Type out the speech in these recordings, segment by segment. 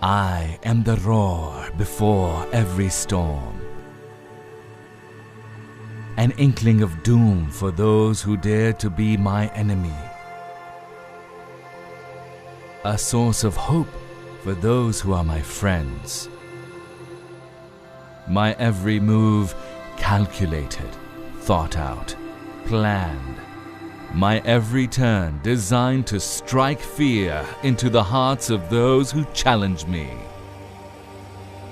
I am the roar before every storm, an inkling of doom for those who dare to be my enemy, a source of hope for those who are my friends. My every move calculated, thought out, planned. My every turn designed to strike fear into the hearts of those who challenge me.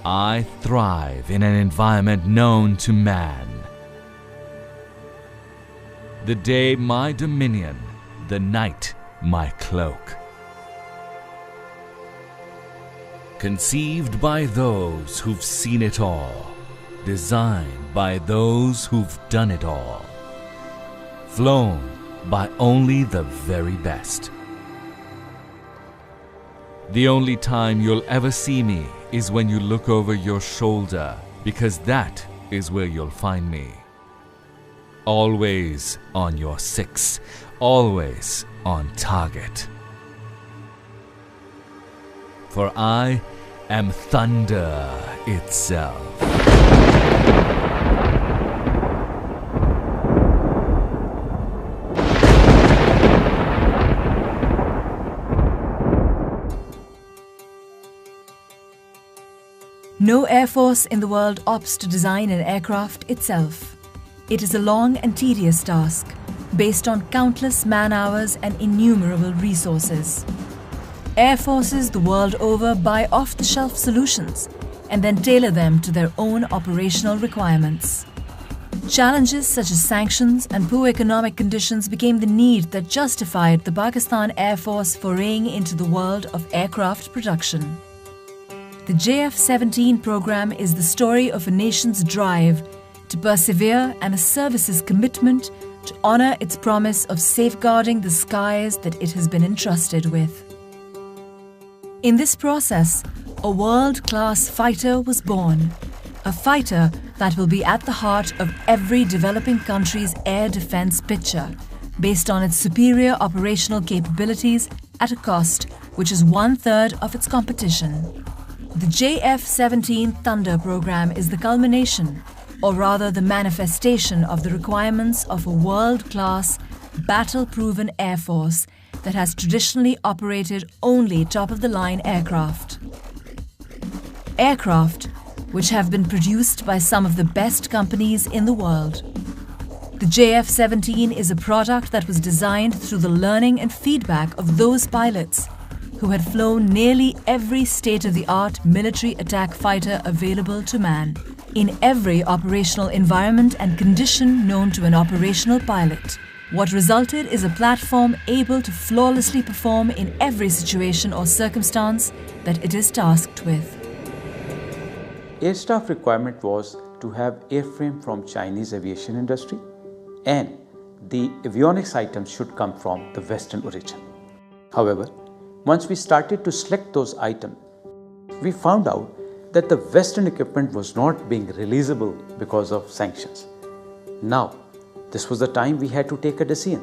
I thrive in an environment known to man. The day my dominion, the night my cloak. Conceived by those who've seen it all, designed by those who've done it all, flown by only the very best. The only time you'll ever see me is when you look over your shoulder, because that is where you'll find me. Always on your six, always on target. For I am thunder itself. No air force in the world opts to design an aircraft itself. It is a long and tedious task, based on countless man-hours and innumerable resources. Air forces the world over buy off-the-shelf solutions and then tailor them to their own operational requirements. Challenges such as sanctions and poor economic conditions became the need that justified the Pakistan Air Force foraying into the world of aircraft production. The JF-17 program is the story of a nation's drive to persevere and a service's commitment to honor its promise of safeguarding the skies that it has been entrusted with. In this process, a world-class fighter was born, a fighter that will be at the heart of every developing country's air defense picture, based on its superior operational capabilities at a cost which is 1/3 of its competition. The JF-17 Thunder program is the culmination, or rather the manifestation of the requirements of a world-class, battle-proven air force that has traditionally operated only top-of-the-line aircraft. Aircraft which have been produced by some of the best companies in the world. The JF-17 is a product that was designed through the learning and feedback of those pilots who had flown nearly every state-of-the-art military attack fighter available to man, in every operational environment and condition known to an operational pilot. What resulted is a platform able to flawlessly perform in every situation or circumstance that it is tasked with. Air staff requirement was to have airframe from Chinese aviation industry, and the avionics items should come from the Western origin. However, once we started to select those items, we found out that the Western equipment was not being releasable because of sanctions. Now, this was the time we had to take a decision,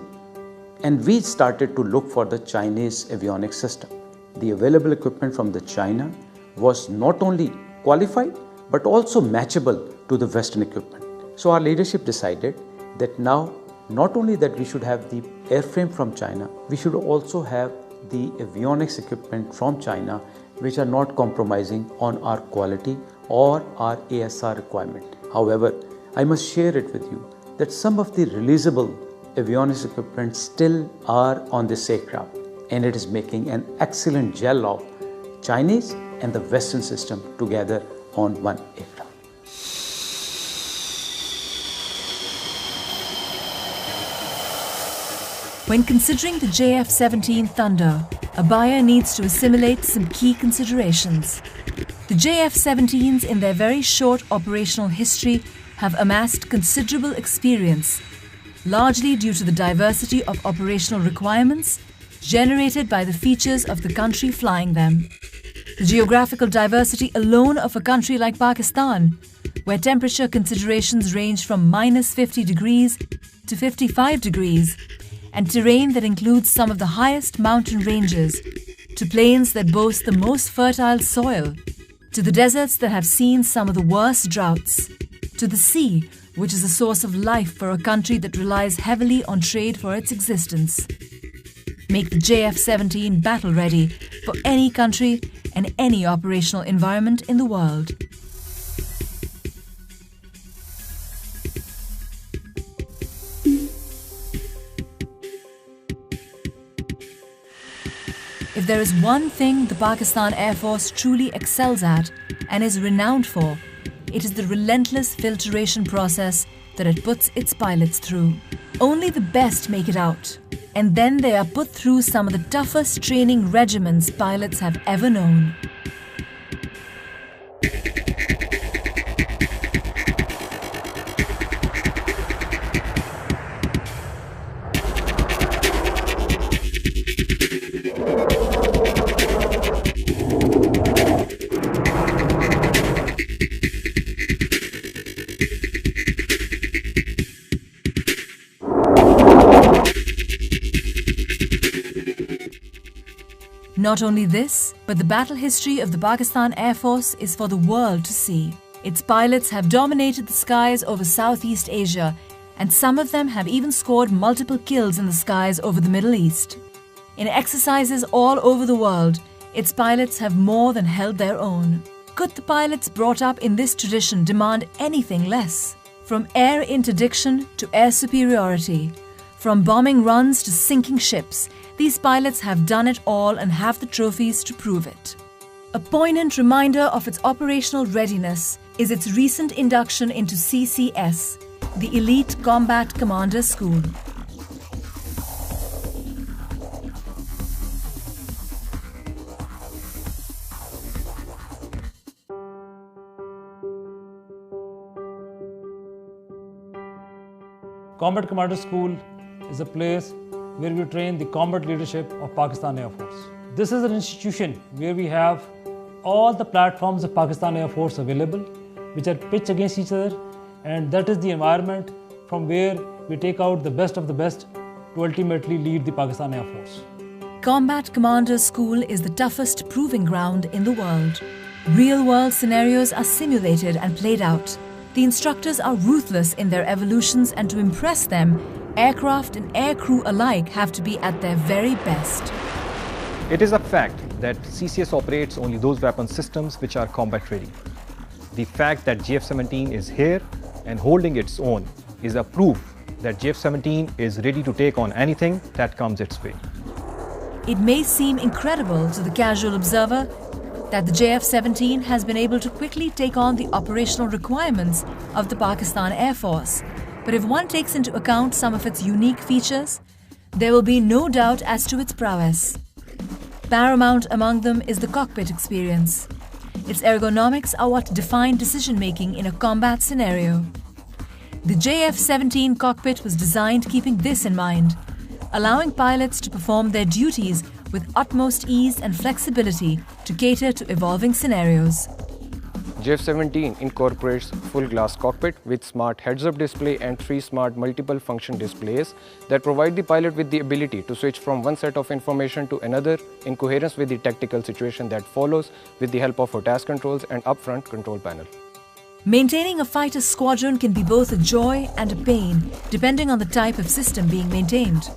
and we started to look for the Chinese avionics system. The available equipment from the China was not only qualified but also matchable to the Western equipment. So our leadership decided that now not only that we should have the airframe from China, we should also have the avionics equipment from China, which are not compromising on our quality or our ASR requirement. However, I must share it with you that some of the releasable avionics equipment still are on this aircraft, and it is making an excellent gel of Chinese and the Western system together on one aircraft. When considering the JF-17 Thunder, a buyer needs to assimilate some key considerations. The JF-17s, in their very short operational history, have amassed considerable experience, largely due to the diversity of operational requirements generated by the features of the country flying them. The geographical diversity alone of a country like Pakistan, where temperature considerations range from -50 degrees to 55 degrees, and terrain that includes some of the highest mountain ranges, to plains that boast the most fertile soil, to the deserts that have seen some of the worst droughts, to the sea, which is a source of life for a country that relies heavily on trade for its existence. Make the JF-17 battle ready for any country and any operational environment in the world. If there is one thing the Pakistan Air Force truly excels at and is renowned for, it is the relentless filtration process that it puts its pilots through. Only the best make it out, and then they are put through some of the toughest training regimens pilots have ever known. Not only this, but the battle history of the Pakistan Air Force is for the world to see. Its pilots have dominated the skies over Southeast Asia, and some of them have even scored multiple kills in the skies over the Middle East. In exercises all over the world, its pilots have more than held their own. Could the pilots brought up in this tradition demand anything less? From air interdiction to air superiority, from bombing runs to sinking ships, these pilots have done it all and have the trophies to prove it. A poignant reminder of its operational readiness is its recent induction into CCS, the Elite Combat Commander School. Combat Commander School is a place where we train the combat leadership of Pakistan Air Force. This is an institution where we have all the platforms of Pakistan Air Force available, which are pitched against each other, and that is the environment from where we take out the best of the best to ultimately lead the Pakistan Air Force. Combat Commander School is the toughest proving ground in the world. Real-world scenarios are simulated and played out. The instructors are ruthless in their evolutions, and to impress them, aircraft and aircrew alike have to be at their very best. It is a fact that CCS operates only those weapon systems which are combat ready. The fact that JF-17 is here and holding its own is a proof that JF-17 is ready to take on anything that comes its way. It may seem incredible to the casual observer that the JF-17 has been able to quickly take on the operational requirements of the Pakistan Air Force. But if one takes into account some of its unique features, there will be no doubt as to its prowess. Paramount among them is the cockpit experience. Its ergonomics are what define decision-making in a combat scenario. The JF-17 cockpit was designed keeping this in mind, allowing pilots to perform their duties with utmost ease and flexibility to cater to evolving scenarios. JF-17 incorporates full glass cockpit with smart heads-up display and 3 smart multiple function displays that provide the pilot with the ability to switch from one set of information to another in coherence with the tactical situation that follows with the help of a task controls and upfront control panel. Maintaining a fighter squadron can be both a joy and a pain depending on the type of system being maintained.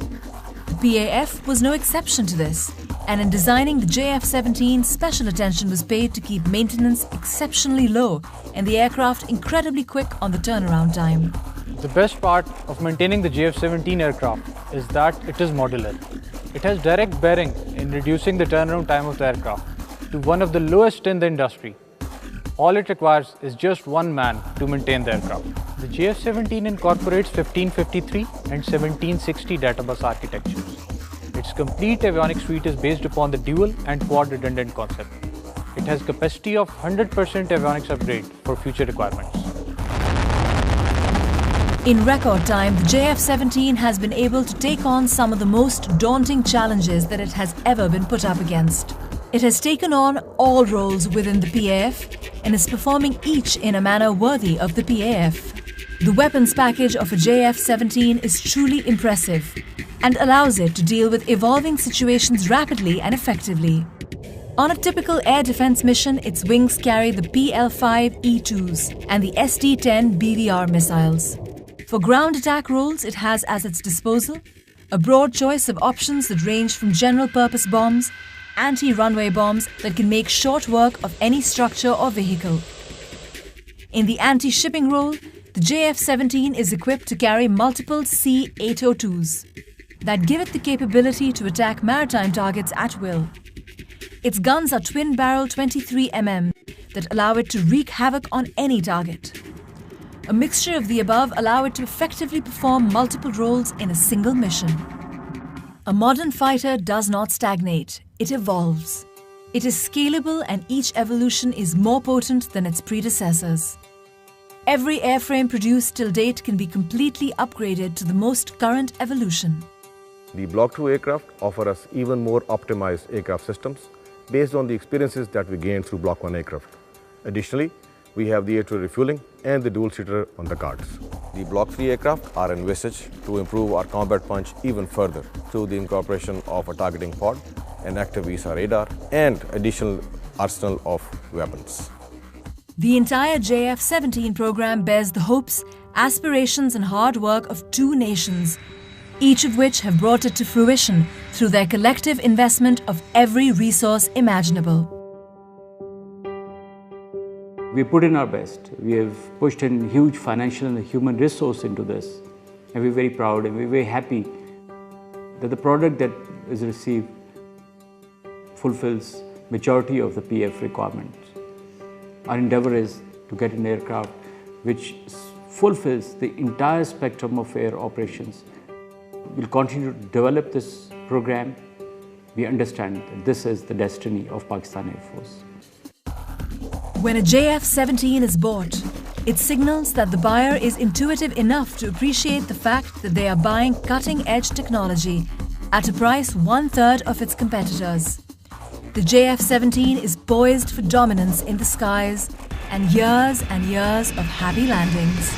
The PAF was no exception to this, and in designing the JF-17, special attention was paid to keep maintenance exceptionally low and the aircraft incredibly quick on the turnaround time. The best part of maintaining the JF-17 aircraft is that it is modular. It has direct bearing in reducing the turnaround time of the aircraft to one of the lowest in the industry. All it requires is just one man to maintain the aircraft. The JF-17 incorporates 1553 and 1760 data bus architectures. Its complete avionics suite is based upon the dual and quad redundant concept. It has capacity of 100% avionics upgrade for future requirements. In record time, the JF-17 has been able to take on some of the most daunting challenges that it has ever been put up against. It has taken on all roles within the PAF and is performing each in a manner worthy of the PAF. The weapons package of a JF-17 is truly impressive. and allows it to deal with evolving situations rapidly and effectively. On a typical air defense mission, its wings carry the PL-5E2s and the SD-10 BVR missiles. For ground attack roles, it has as its disposal a broad choice of options that range from general-purpose bombs, anti-runway bombs that can make short work of any structure or vehicle. In the anti-shipping role, the JF-17 is equipped to carry multiple C-802s that give it the capability to attack maritime targets at will. Its guns are twin-barrel 23mm that allow it to wreak havoc on any target. A mixture of the above allow it to effectively perform multiple roles in a single mission. A modern fighter does not stagnate, it evolves. It is scalable and each evolution is more potent than its predecessors. Every airframe produced till date can be completely upgraded to the most current evolution. The Block II aircraft offer us even more optimized aircraft systems based on the experiences that we gained through Block I aircraft. Additionally, we have the air-to-air refueling and the dual-seater on the cards. The Block III aircraft are envisaged to improve our combat punch even further through the incorporation of a targeting pod, an active VSAR radar, and additional arsenal of weapons. The entire JF-17 program bears the hopes, aspirations and hard work of two nations, each of which have brought it to fruition through their collective investment of every resource imaginable. We put in our best. We have pushed in huge financial and human resource into this. And we're very proud and we're very happy that the product that is received fulfills majority of the PF requirements. Our endeavor is to get an aircraft which fulfills the entire spectrum of air operations. We'll continue to develop this program. We understand that this is the destiny of Pakistan Air Force. When a JF-17 is bought, it signals that the buyer is intuitive enough to appreciate the fact that they are buying cutting-edge technology at a price 1/3 of its competitors. The JF-17 is poised for dominance in the skies and years of happy landings.